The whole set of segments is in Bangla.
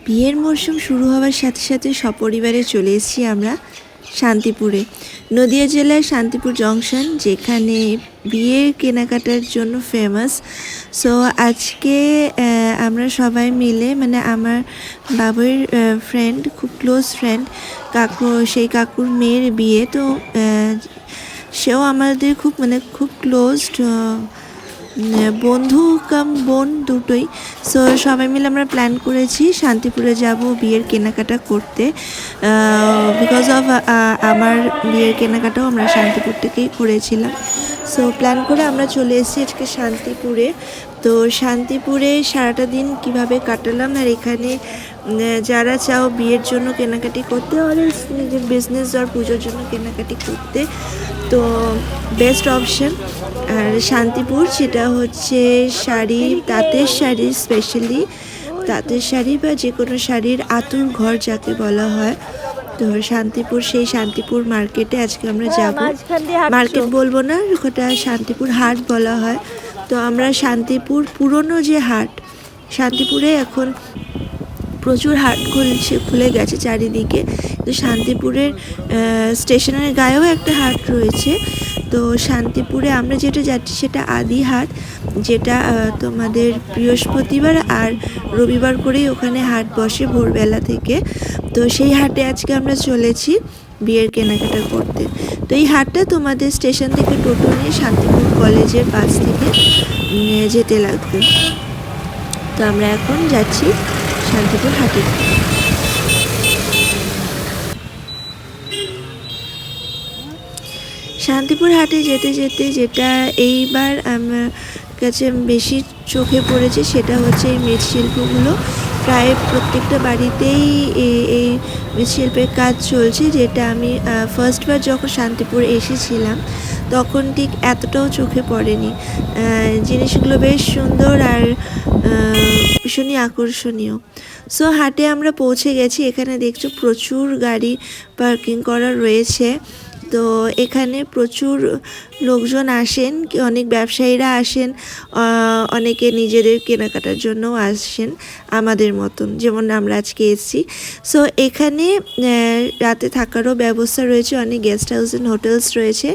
বিয়ের মরশুম শুরু হওয়ার সাথে সাথে সপরিবারে চলে এসেছি আমরা শান্তিপুরে। নদিয়া জেলার শান্তিপুর জংশন, যেখানে বিয়ের কেনাকাটার জন্য ফেমাস। সো আজকে আমরা সবাই মিলে, মানে আমার বাবুর ফ্রেন্ড, খুব ক্লোজ ফ্রেন্ড সেই কাকুর মেয়ের বিয়ে। তো সেও আমাদের খুব ক্লোজড বন্ধু কাম বোন দুটোই। সো সবাই মিলে আমরা প্ল্যান করেছি শান্তিপুরে যাব বিয়ের কেনাকাটা করতে। বিকজ অফ আমার বিয়ের কেনাকাটাও আমরা শান্তিপুর থেকেই করেছিলাম। সো প্ল্যান করে আমরা চলে এসেছি আজকে শান্তিপুরে। তো শান্তিপুরে সারাটা দিন কিভাবে কাটালাম, আর এখানে যারা চাও বিয়ের জন্য কেনাকাটি করতে, আর নিজের বিজনেস আর পুজোর জন্য কেনাকাটি করতে, তো বেস্ট অপশান। আর শান্তিপুর, যেটা হচ্ছে শাড়ি, তাঁতের শাড়ি, স্পেশালি তাঁতের শাড়ি বা যে কোনো শাড়ির আতুর ঘর যাকে বলা হয়। তো সেই শান্তিপুর মার্কেটে আজকে আমরা যাব। মার্কেট বলবো না, ওটা শান্তিপুর হাট বলা হয়। তো আমরা শান্তিপুর পুরনো যে হাট, শান্তিপুরে এখন প্রচুর হাট খুলে গেছে চারিদিকে। তো শান্তিপুরের স্টেশনের গায়েও একটা হাট রয়েছে। তো শান্তিপুরে আমরা যেটা যাচ্ছি সেটা আদি হাট, যেটা তোমাদের বৃহস্পতিবার আর রবিবার করেই ওখানে হাট বসে ভোরবেলা থেকে। তো সেই হাটে আজকে আমরা চলেছি বিয়ের কেনাকাটা করতে। তো এই হাটটা তোমাদের স্টেশন থেকে টোটো নিয়ে শান্তিপুর কলেজের পাশ থেকে যেতে লাগবে। তো আমরা এখন যাচ্ছি শান্তিপুর হাটে। শান্তিপুর হাটে যেতে যেতে যেটা এইবার আমার কাছে বেশি চোখে পড়েছে সেটা হচ্ছে এই মৃৎশিল্পগুলো। প্রায় প্রত্যেকটা বাড়িতেই এই মৃৎশিল্পের কাজ চলছে, যেটা আমি ফার্স্টবার যখন শান্তিপুর এসেছিলাম তখন ঠিক এতটাও চোখে পড়েনি। জিনিসগুলো বেশ সুন্দর আর ভীষণই আকর্ষণীয়। সো হাটে আমরা পৌঁছে গেছি। এখানে দেখছো প্রচুর গাড়ি পার্কিং করা রয়েছে। তো এখানে প্রচুর লোকজন আসেন, অনেক ব্যবসায়ীরা আসেন, অনেকে নিজেদের কেনাকাটার জন্যও আসেন আমাদের মতন, যেমন আমরা আজকে এসেছি। সো এখানে রাতে থাকারও ব্যবস্থা রয়েছে, অনেক গেস্ট হাউস অ্যান্ড হোটেলস রয়েছে।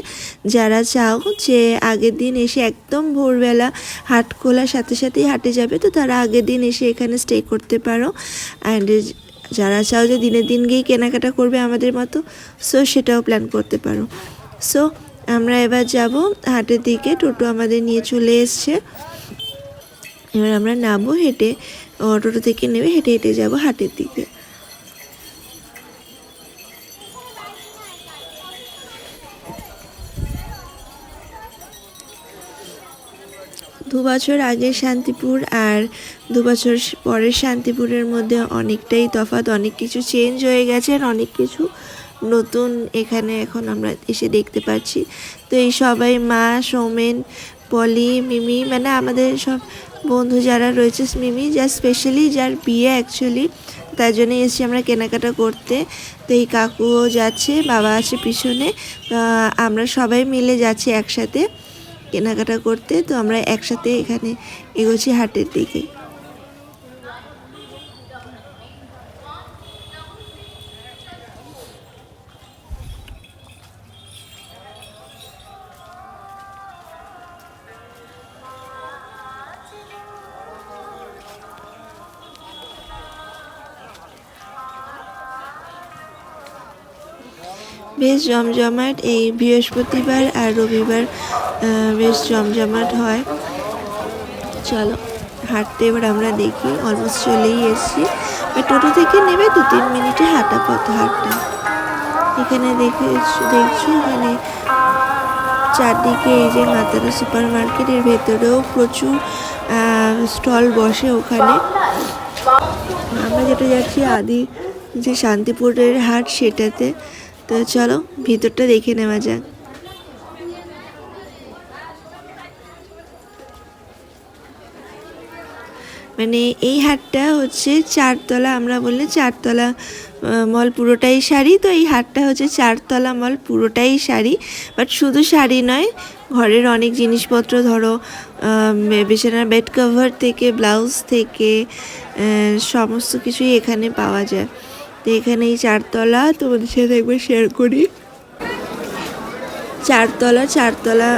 যারা চাও যে আগের দিন এসে একদম ভোরবেলা হাট খোলার সাথে সাথেই হাটে যাবে, তো তারা আগের দিন এসে এখানে স্টে করতে পারো। অ্যান্ড যারা চাও যে দিনের দিন গিয়েই কেনাকাটা করবে আমাদের মতো, সো সেটাও প্ল্যান করতে পারো। সো আমরা এবার যাব হাটের দিকে। টোটো আমাদের নিয়ে চলে এসছে। এবার আমরা নামবো হেঁটে, টোটো থেকে নেমে হেঁটে হেঁটে যাব হাটের দিকে। দুবছর আগে শান্তিপুর আর দুবছর পরের শান্তিপুরের মধ্যে অনেকটাই তফাৎ, অনেক কিছু চেঞ্জ হয়ে গেছে আর অনেক কিছু নতুন এখানে এখন আমরা এসে দেখতে পাচ্ছি। তো এই সবাই, মা, সৌমেন, পলি, মিমি, মানে আমাদের সব বন্ধু যারা রয়েছে, মিমি যা স্পেশালি যার বিয়ে অ্যাকচুয়ালি, তার জন্যই এসেছি আমরা কেনাকাটা করতে। তো এই কাকুও যাচ্ছে, বাবা আছে পিছনে, আমরা সবাই মিলে যাচ্ছি একসাথে কেনাকাটা করতে। তো আমরা একসাথে এখানে এগোচ্ছি হাটের দিকে। বেশ জমজমাট, এই বৃহস্পতিবার আর রবিবার বেশ জমজমাট হয়। চলো হাঁটতে এবার আমরা দেখি, অলমোস্ট চলেই এসেছি। টোটো থেকে নেবে 2-3 মিনিটে হাঁটা পথ হাঁটটা। এখানে দেখছো এখানে চারদিকে এই যে মাতারা সুপার মার্কেটের ভেতরেও প্রচুর স্টল বসে ওখানে। আমরা যেটা যাচ্ছি আদি যে শান্তিপুরের হাট সেটাতে। তো চলো ভিতরটা দেখে নেওয়া যাক। মানে এই হাটটা হচ্ছে 4 তলা, আমরা বললে 4 তলা মল পুরোটাই শাড়ি। তো এই হাটটা হচ্ছে 4 তলা মল পুরোটাই শাড়ি, বাট শুধু শাড়ি নয়, ঘরের অনেক জিনিসপত্র, ধরো বিছানার বেড কভার থেকে ব্লাউজ থেকে সমস্ত কিছুই এখানে পাওয়া যায়। তো এখানে এই 4 তলা তোমাদের সাথে একবার শেয়ার করি। 4 তলা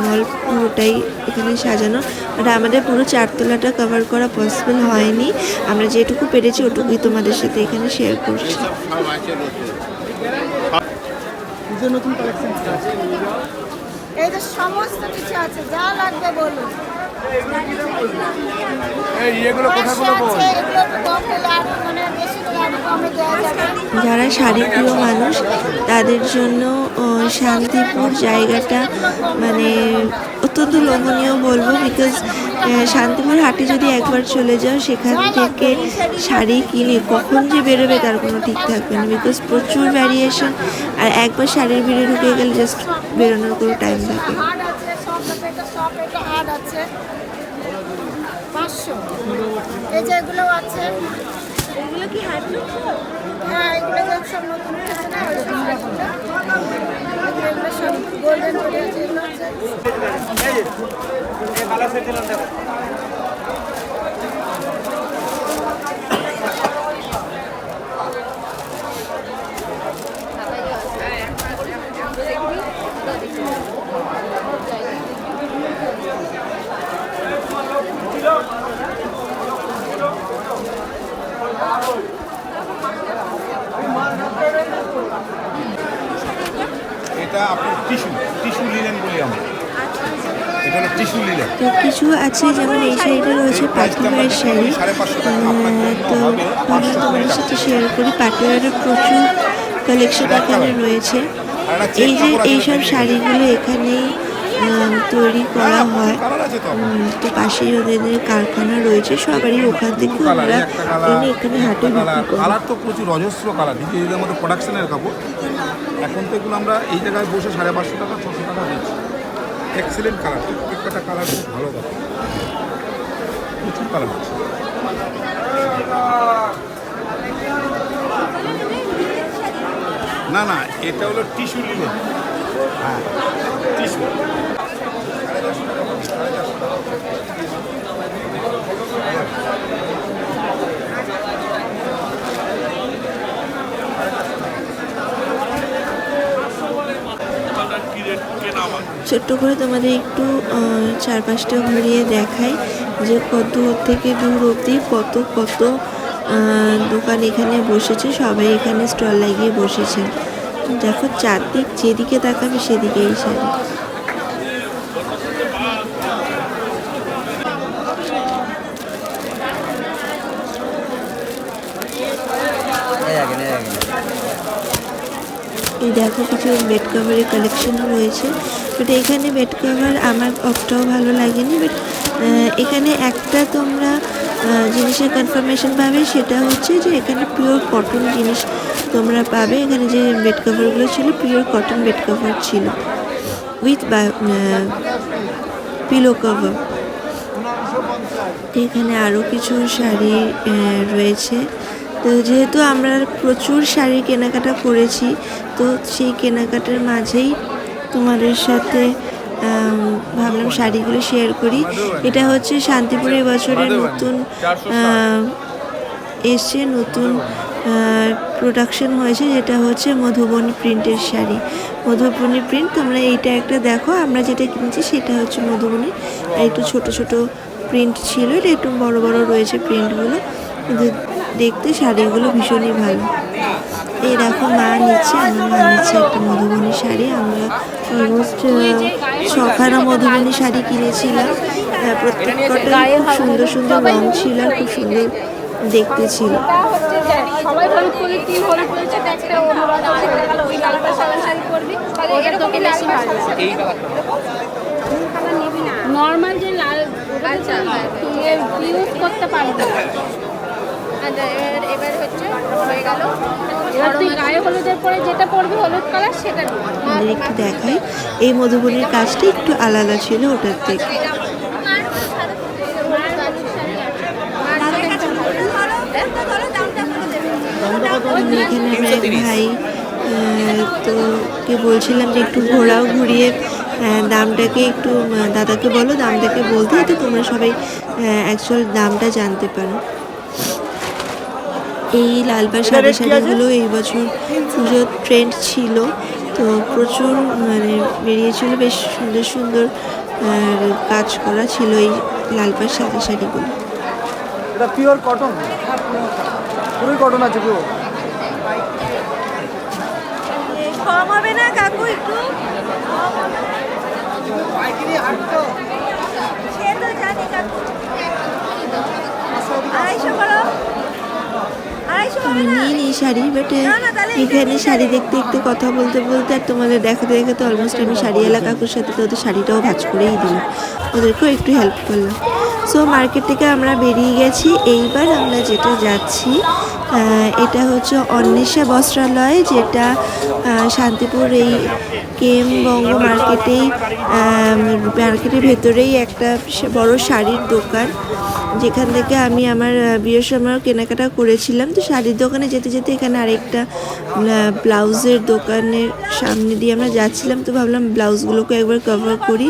মল পুরোটাই এখানে সাজানো, আর আমাদের পুরো 4 তলাটা কভার করা পসিবল হয়নি। আমরা যেটুকু পেরেছি ওটুকুই তোমাদের সাথে এখানে শেয়ার করছি। নতুন কালেকশন এই যে সমস্ত কিছু আছে, যা লাগবে বলুন। যারা শাড়ি প্রিয় মানুষ তাদের জন্য শান্তিপুর জায়গাটা মানে অত্যন্ত লোভনীয় বলবো, বিকজ শান্তিপুর হাটে যদি একবার চলে যাও সেখান থেকে শাড়ি কিনে কখন যে বেরোবে তার কোনো ঠিক থাকবে না, বিকজ প্রচুর ভ্যারিয়েশন। আর একবার শাড়ির ভিড়ে ঢুকে গেলে জাস্ট বেরোনোর কোনো টাইম থাকে। এই যে এগুলো আছে, এগুলো কি হ্যান্ডলুম? হ্যাঁ, এগুলো সব নতুন আছে না, এগুলো সব গোল্ডেন যেগুলো আছে। এটা আপনার টিস্যু লিনেন বলি আমরা, এটা হলো টিস্যু লিনেন। তো কিছু আছে যেমন এই সাইডে রয়েছে পাটিওয়ারের শাড়ি, তো তোমাদের সাথে শেয়ার করি। পাটিওয়ারের প্রচুর কালেকশন এখানে রয়েছে। এই যে এইসব শাড়িগুলো এখানেই তৈরি করা হয়, তো পাশেই ওদের কারখানা রয়েছে, সবারই ওখান থেকে ওরা এনে এখানে হাটে বিক্রি করে। কালার তো প্রচুর অজস্র কালার, নিজেদের মধ্যে প্রোডাকশনের কাপড়। এখন তো এগুলো আমরা এই জায়গায় বসে 550 টাকা 600 টাকা দিচ্ছি। এক্সেলেন্ট কালার, প্রত্যেকটা কালার খুব ভালো কাপড়, প্রচুর কালার আছে। না এটা হলো টিস্যু লিনেন। হ্যাঁ, টিস্যু। ছোট্ট করে তোমাদের একটু চারপাশটা ঘুরিয়ে দেখাই যে কত থেকে দূর অবধি কত দোকান এখানে বসেছে, সবাই এখানে স্টল লাগিয়ে বসেছে। দেখো চারদিক যেদিকে তাকাবে সেদিকেই শাড়ি। এই দেখো কিছু বেড কভারের কালেকশন রয়েছে, বাট এখানে বেড কভার আমার অতটাও ভালো লাগেনি। বাট এখানে একটা তোমরা জিনিসের কনফার্মেশন পাবে, সেটা হচ্ছে যে এখানে পিওর কটন জিনিস তোমরা পাবে। এখানে যে বেড কভারগুলো ছিল পিওর কটন বেড কভার ছিল, উইথ পিলো কভার। এখানে আরও কিছু শাড়ি রয়েছে। তো যেহেতু আমরা প্রচুর শাড়ি কেনাকাটা করেছি, তো সেই কেনাকাটার মাঝেই তোমাদের সাথে ভাবলাম শাড়িগুলো শেয়ার করি। এটা হচ্ছে শান্তিপুরে এবছরের নতুন এসছে, নতুন প্রোডাকশন হয়েছে, যেটা হচ্ছে মধুবনী প্রিন্টের শাড়ি। মধুবনী প্রিন্ট, তোমরা এইটা একটা দেখো, আমরা যেটা কিনেছি সেটা হচ্ছে মধুবনী। একটু ছোট ছোট প্রিন্ট ছিল, এটা একটু বড় বড় রয়েছে প্রিন্টগুলো, কিন্তু দেখতে শাড়িগুলো ভীষণই ভালো। এই দেখো মা নিচ্ছে, আমার মা নিচ্ছে একটা মধুবনী শাড়ি। আমরা অলমোস্ট 6খানা মধুবনী শাড়ি কিনেছিলাম, প্রত্যেকটাই খুব সুন্দর সুন্দর রং ছিল আর খুব সুন্দর দেখতে ছিল। সবাই হলুদ করে কি হলুদ করেছে দেখতে অনুরাগ ওই কালারটা সাদা শাড়ি পরবি, এটা তোকে বেশি ভালো লাগে। এই কালার নিবি না, নরমাল যে লাল, আচ্ছা তুই ইউজ করতে পারবি। আচ্ছা এবার হচ্ছে হয়ে গেল, এবার তুই গায়ে হলুদের পরে যেটা পরবি হলুদ কালার সেটা আমাদের একটু দেখাই, এই মধুবনীর কাজটা একটু আলাদা ছিল ওটার থেকে। এখানে ভাই তো কে বলছিলাম যে একটু ঘোরাও ঘুরিয়ে দামটাকে একটু দাদাকে বলো দামটাকে বলতে, তো তোমরা সবাই অ্যাকচুয়াল দামটা জানতে পারো। এই লালপাড় সাদা শাড়িগুলো এই বছর পুজোর ট্রেন্ড ছিল, তো প্রচুর মানে বেরিয়েছিল, বেশ সুন্দর সুন্দর কাজ করা ছিল এই লালপাড় সাদা শাড়িগুলো। এটা পিওর কটন, পুরোই কটন আছে পিওর। কম হবে না কাকু একটু? সে তো জানি কাকু, 250 করো। আমি নিয়ে নিই শাড়ি, বাট এখানে শাড়ি দেখতে দেখতে কথা বলতে বলতে আর তোমাদের দেখাতে দেখাতে অলমোস্ট আমি শাড়িওয়ালা কাকুর সাথে তো ওদের শাড়িটাও ভাঁজ করেই দিলাম, ওদেরকেও একটু হেল্প করলাম। সো মার্কেট থেকে আমরা বেরিয়ে গেছি। এইবার আমরা যেটা যাচ্ছি এটা হচ্ছে অন্বেষা বস্ত্রালয়, যেটা শান্তিপুর এই কেম বঙ্গ মার্কেটের ভেতরেই একটা বড় শাড়ির দোকান, যেখান থেকে আমি আমার বিয়ের সময় কেনাকাটা করেছিলাম। তো শাড়ির দোকানে যেতে যেতে এখানে আরেকটা ব্লাউজের দোকানের সামনে দিয়ে আমরা যাচ্ছিলাম, তো ভাবলাম ব্লাউজগুলোকে একবার কভার করি,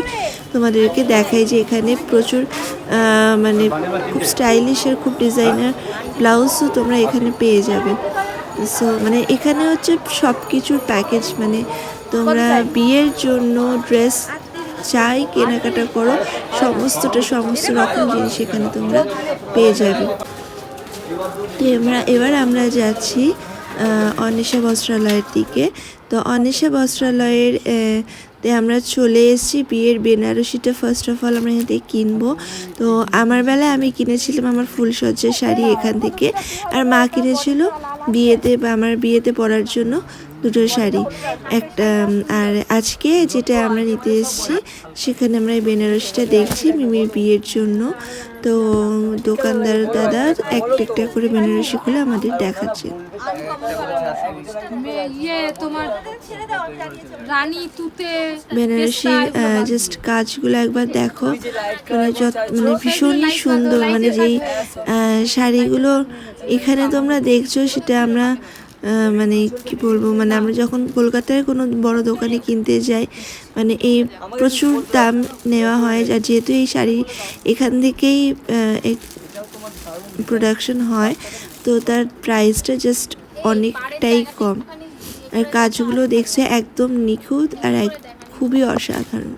তোমাদেরকে দেখাই যে এখানে প্রচুর মানে খুব স্টাইলিশ আর খুব ডিজাইনার ব্লাউজও তোমরা এখানে পেয়ে যাবে। সো মানে এখানে হচ্ছে সব কিছুর প্যাকেজ, মানে তোমরা বিয়ের জন্য ড্রেস চাই কেনাকাটা করো, সমস্ত রকম জিনিস এখানে তোমরা পেয়ে যাবে। তো এবার আমরা যাচ্ছি অন্বেষা বস্ত্রালয়ের দিকে। তো অন্বেষা বস্ত্রালয়ের তে আমরা চলে এসেছি। বিয়ের বেনারসিটা ফার্স্ট অফ অল আমরা এখান থেকে কিনবো। তো আমার বেলায় আমি কিনেছিলাম আমার ফুলসজ্জার শাড়ি এখান থেকে, আর মা কিনেছিল আমার বিয়েতে পরার জন্য দুটো শাড়ি একটা। আর আজকে যেটা আমরা নিতে এসেছি সেখানে আমরা এই বেনারসিটা দেখছি মিমির বিয়ের জন্য। তো দোকানদার দাদা একটা করে বেনারসি খুলে আমাদের দেখাচ্ছে। বেনারসির জাস্ট কাজগুলো একবার দেখো, মানে ভীষণই সুন্দর। মানে যেই শাড়িগুলো এখানে তোমরা দেখছো সেটা আমরা মানে কি বলবো, মানে আমরা যখন কলকাতার কোনো বড় দোকানে কিনতে যাই মানে এই প্রচুর দাম নেওয়া হয়, আর যেহেতু এই শাড়ি এখান থেকেই প্রোডাকশন হয় তো তার প্রাইসটা জাস্ট অনেকটাই কম। আর কাজগুলো দেখছে একদম নিখুঁত আর খুবই অসাধারণ।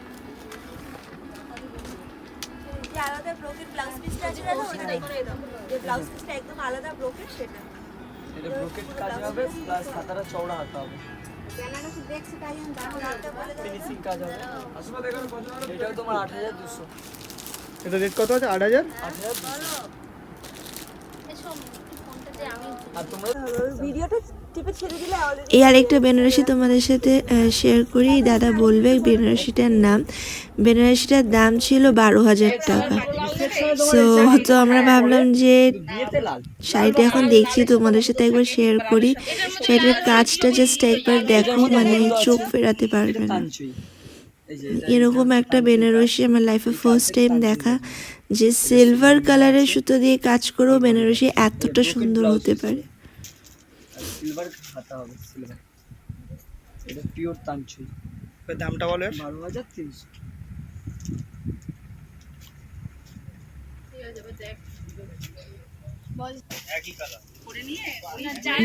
এটা ব্রোকেট কাজ হবে প্লাস হাতাটা চওড়া হাতা হবে, ফিনিশিং কাজ হবে। এটাও তোমার 8200। এটা রেট কত আছে? 8000। আর তোমরা ভিডিওটা টিপে ছেড়ে দিলে এই আরেকটা বেনারসি তোমাদের সাথে শেয়ার করি। দাদা বলবে বেনারসিটার নাম। বেনারসিটার দাম ছিল 12,000 টাকা। তো আমরা ভাবলাম যে শাড়িটা এখন দেখছি তোমাদের সাথে একবার শেয়ার করি। শাড়িটার কাজটা জাস্ট একবার দেখো, মানে চোখ ফেরাতে পারবে না। এরকম একটা বেনারসি আমার লাইফে ফার্স্ট টাইম দেখা, যে সিলভার কালারের সুতো দিয়ে কাজ করেও বেনারসি এতটা সুন্দর হতে পারে। সিলভার হাতা হবে, সিলভার। এটা পিওর তানচুই। এর দামটা বলো? 12,300।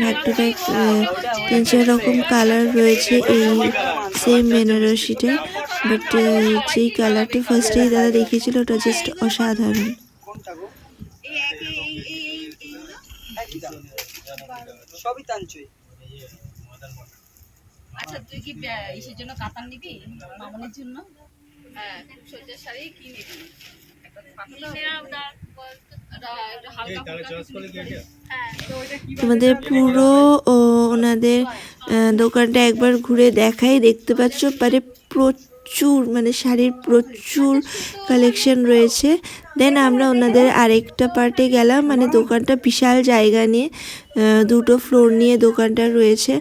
নাট্যটা 3-4 রকম কালার রয়েছে এই সেম বেনারসিটা, বাট যেই কালারটা ফার্স্টেই দাদা দেখিয়েছিল ওটা জাস্ট অসাধারণ। সবই তানচুই। আচ্ছা তুই কি ইসের জন্য কাতান নিবি? মামনের জন্য? হ্যাঁ, সজ্জার শাড়ি কি নিবি? তোমাদের পুরো ওনাদের দোকানটা একবার ঘুরে দেখাই। দেখতে পাচ্ছ পারে প্রচুর মানে শাড়ির প্রচুর কালেকশন রয়েছে। দেন আমরা ওনাদের আরেকটা পার্টে গেলাম, মানে দোকানটা বিশাল জায়গা নিয়ে, 2টো ফ্লোর নিয়ে দোকানটা রয়েছে।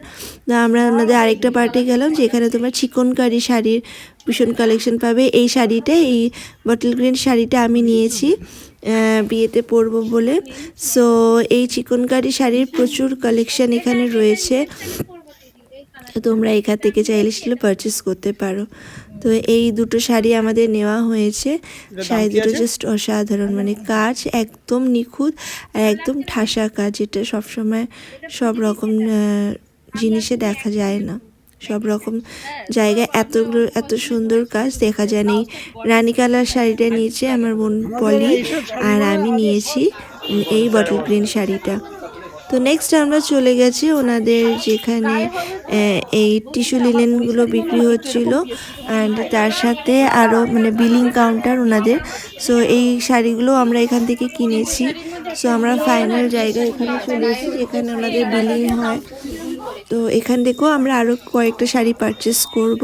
আমরা ওনাদের আরেকটা পার্টে গেলাম যেখানে তোমরা চিকনকারি শাড়ির ভীষণ কালেকশন পাবে। এই শাড়িটা, এই বটল গ্রিন শাড়িটা আমি নিয়েছি বিয়েতে পরবো বলে। সো এই চিকনকারি শাড়ির প্রচুর কালেকশন এখানে রয়েছে। তো তোমরা এখান থেকে চাইলে সেগুলো পারচেস করতে পারো। তো এই দুটো শাড়ি আমাদের নেওয়া হয়েছে। শাড়ি দুটো জাস্ট অসাধারণ, মানে কাজ একদম নিখুঁত আর একদম ঠাসা কাজ, যেটা সবসময় সব রকম জিনিসে দেখা যায় না। সব রকম জায়গায় এত সুন্দর কাজ দেখা যায় না। এই রানী কালার শাড়িটা নিয়েছে আমার বোন পলি, আর আমি নিয়েছি এই বটল গ্রিন শাড়িটা। তো নেক্সট আমরা চলে গেছি ওনাদের যেখানে এই টিস্যু লিনেনগুলো বিক্রি হচ্ছিল, অ্যান্ড তার সাথে আরও মানে বিলিং কাউন্টার ওনাদের। সো এই শাড়িগুলো আমরা এখান থেকে কিনেছি। সো আমরা ফাইনাল জায়গায় এখানে চলে এসেছি যেখানে ওনাদের বিলিং হয়। তো এখান থেকেও আমরা আরও কয়েকটা শাড়ি পারচেস করব,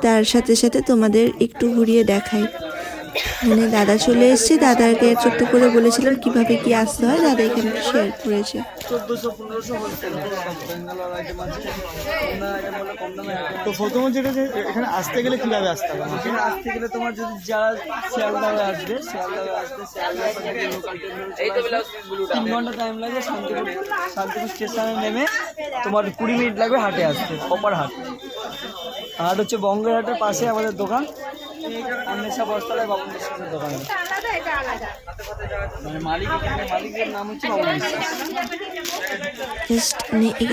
তার সাথে সাথে তোমাদের একটু ঘুরিয়ে দেখাই। মানে দাদা চলে এসেছে, দাদাকে ছোট্ট করে বলেছিলাম কিভাবে কি আসতে হয়, দাদা এখানে শেয়ার করেছে। 1400-1500 হোলসেল বেঙ্গালোর আইটেম আছে, তোমরা আইটেম বলে কম দামে। তো প্রথমে যেটা যে এখানে আসতে গেলে কিভাবে আসতে হবে? এখানে আসতে গেলে তোমার যদি যারা শিয়ালদা হয়ে আসবে, শিয়ালদা লোকাল ট্রেন 3 ঘন্টা টাইম লাগে। শান্তিপুর স্টেশনে নেমে তোমার 20 মিনিট লাগবে হাটে আসতে, কপার হাট। হাট হচ্ছে বঙ্গের হাটের পাশে আমাদের দোকান, অন্বেষা বস্ত্রালয় বাবন বিশ্বাসের দোকান। মানে মালিকের নাম হচ্ছে বাবন বিশ্বাস।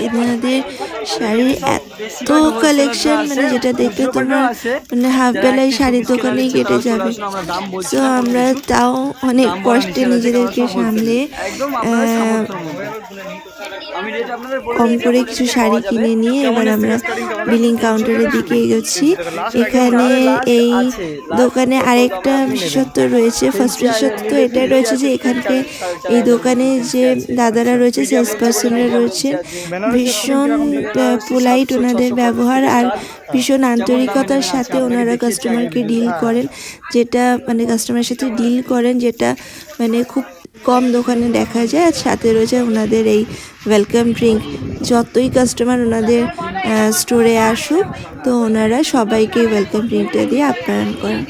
এনাদের শাড়ির এত কালেকশন, মানে যেটা দেখলে তোমরা মানে হাফ বেলায় শাড়ির দোকানেই কেটে যাবে। তো আমরা তাও অনেক কষ্টে নিজেদেরকে সামলে কম করে কিছু শাড়ি কিনে নিয়ে এবার আমরা বিলিং কাউন্টারের দিকে এগোচ্ছি। এখানে এই দোকানে আরেকটা বিশেষত্ব রয়েছে। ফার্স্ট বিশেষত্ব এটাই রয়েছে যে এখানকে এই দোকানে যে দাদারা রয়েছে, সেলস পার্সনরা রয়েছে, ভীষণ পোলাইট ওনাদের ব্যবহার, আর ভীষণ আন্তরিকতার সাথে ওনারা কাস্টমারকে ডিল করেন, যেটা মানে কাস্টমারের সাথে ডিল করেন যেটা মানে খুব কম দোকানে দেখা যায়। আর সাথে রয়েছে ওনাদের এই ওয়েলকাম ড্রিঙ্ক। যতই কাস্টমার ওনাদের স্টোরে আসুক, তো ওনারা সবাইকে ওয়েলকাম ড্রিঙ্কটা দিয়ে আপ্যায়ন করেন,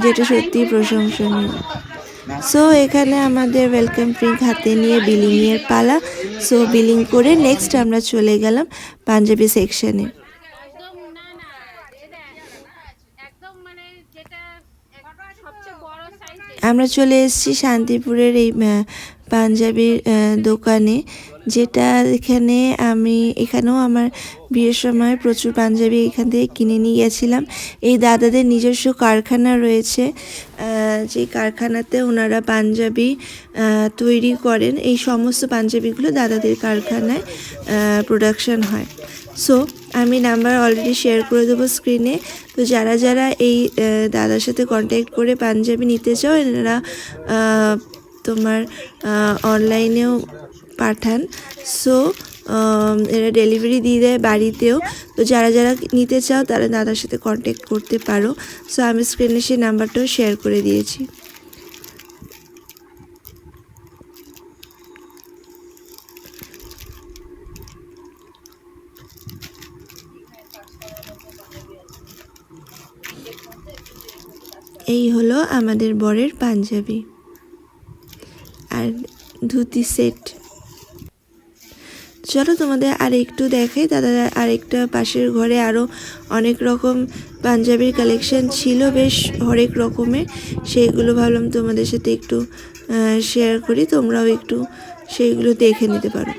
যেটা সত্যিই প্রশংসনীয়। সো এখানে আমাদের ওয়েলকাম ড্রিঙ্ক হাতে নিয়ে বিলিংয়ের পালা। সো বিলিং করে নেক্সট আমরা চলে গেলাম পাঞ্জাবি সেকশনে। আমরা চলে এসেছি শান্তিপুরের এই পাঞ্জাবির দোকানে, যেটা এখানেও আমার বিয়ের সময় প্রচুর পাঞ্জাবি এখান থেকে কিনে নিয়ে গেছিলাম। এই দাদাদের নিজস্ব কারখানা রয়েছে, যে কারখানাতে ওনারা পাঞ্জাবি তৈরি করেন। এই সমস্ত পাঞ্জাবিগুলো দাদাদের কারখানায় প্রোডাকশন হয়। সো আমি নাম্বার অলরেডি শেয়ার করে দেবো স্ক্রিনে। তো যারা এই দাদার সাথে কন্ট্যাক্ট করে পাঞ্জাবি নিতে চাও, এনারা তোমার অনলাইনেও পাঠান। সো এরা ডেলিভারি দিয়ে দেয় বাড়িতেও। তো যারা নিতে চাও তারা দাদার সাথে কন্ট্যাক্ট করতে পারো। সো আমি স্ক্রিনে সেই নাম্বারটাও শেয়ার করে দিয়েছি। এই হলো আমাদের বরের পাঞ্জাবি আর ধুতি সেট। চলো তোমাদের আর একটু দেখাই। দাদা আরেকটা পাশের ঘরে আরও অনেক রকম পাঞ্জাবির কালেকশন ছিল, বেশ হরেক রকমের। সেইগুলো ভাবলাম তোমাদের সাথে একটু শেয়ার করি, তোমরাও একটু সেইগুলো দেখে নিতে পারো।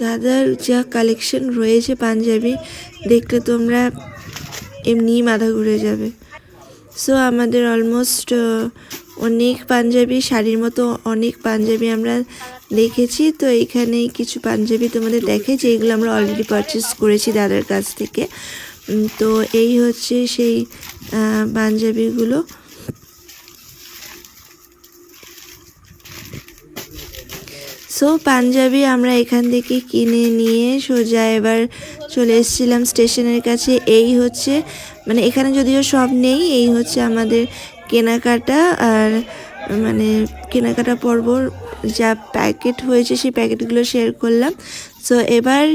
দাদার যা কালেকশন রয়েছে পাঞ্জাবি, দেখলে তোমরা এমনিই মাথা ঘুরে যাবে। সো আমাদের অলমোস্ট অনেক পাঞ্জাবি, শাড়ির মতো অনেক পাঞ্জাবি আমরা দেখেছি। তো এইখানে কিছু পাঞ্জাবি তোমাদের দেখে, যেগুলো আমরা অলরেডি পারচেস করেছি দাদার কাছ থেকে। তো এই হচ্ছে সেই পাঞ্জাবিগুলো। সো পাঞ্জাবি আমরা এখান থেকে কিনে নিয়ে সোজা এবার চলে এসেছিলাম স্টেশনের কাছে। এই হচ্ছে মানে এখানে যদিও সব নেই, এই হচ্ছে আমাদের কেনাকাটা আর মানে কেনাকাটা পর্ব যা প্যাকেট হয়েছে সেই প্যাকেটগুলো শেয়ার করলাম। সো এবার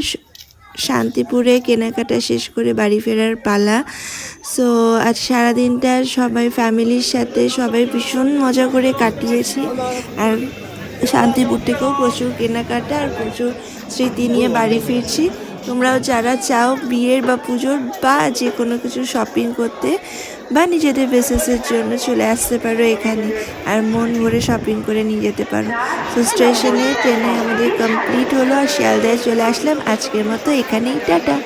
শান্তিপুরে কেনাকাটা শেষ করে বাড়ি ফেরার পালা। সো আজ সারাদিনটা সবাই ফ্যামিলির সাথে সবাই ভীষণ মজা করে কাটিয়েছি। আর শান্তিপুর থেকেও প্রচুর কেনাকাটা আর প্রচুর স্মৃতি নিয়ে বাড়ি ফিরছি। তোমরাও যারা চাও বিয়ের বা পুজোর বা যে কোনো কিছু শপিং করতে বা নিজেদের বিজনেসের জন্য চলে আসতে পারো এখানে, আর মন ভরে শপিং করে নিয়ে যেতে পারো। তো স্টেশনে ট্রেনে আমাদের কমপ্লিট হলো আর শিয়ালদায় চলে আসলাম। আজকের মতো এখানেই টাটা।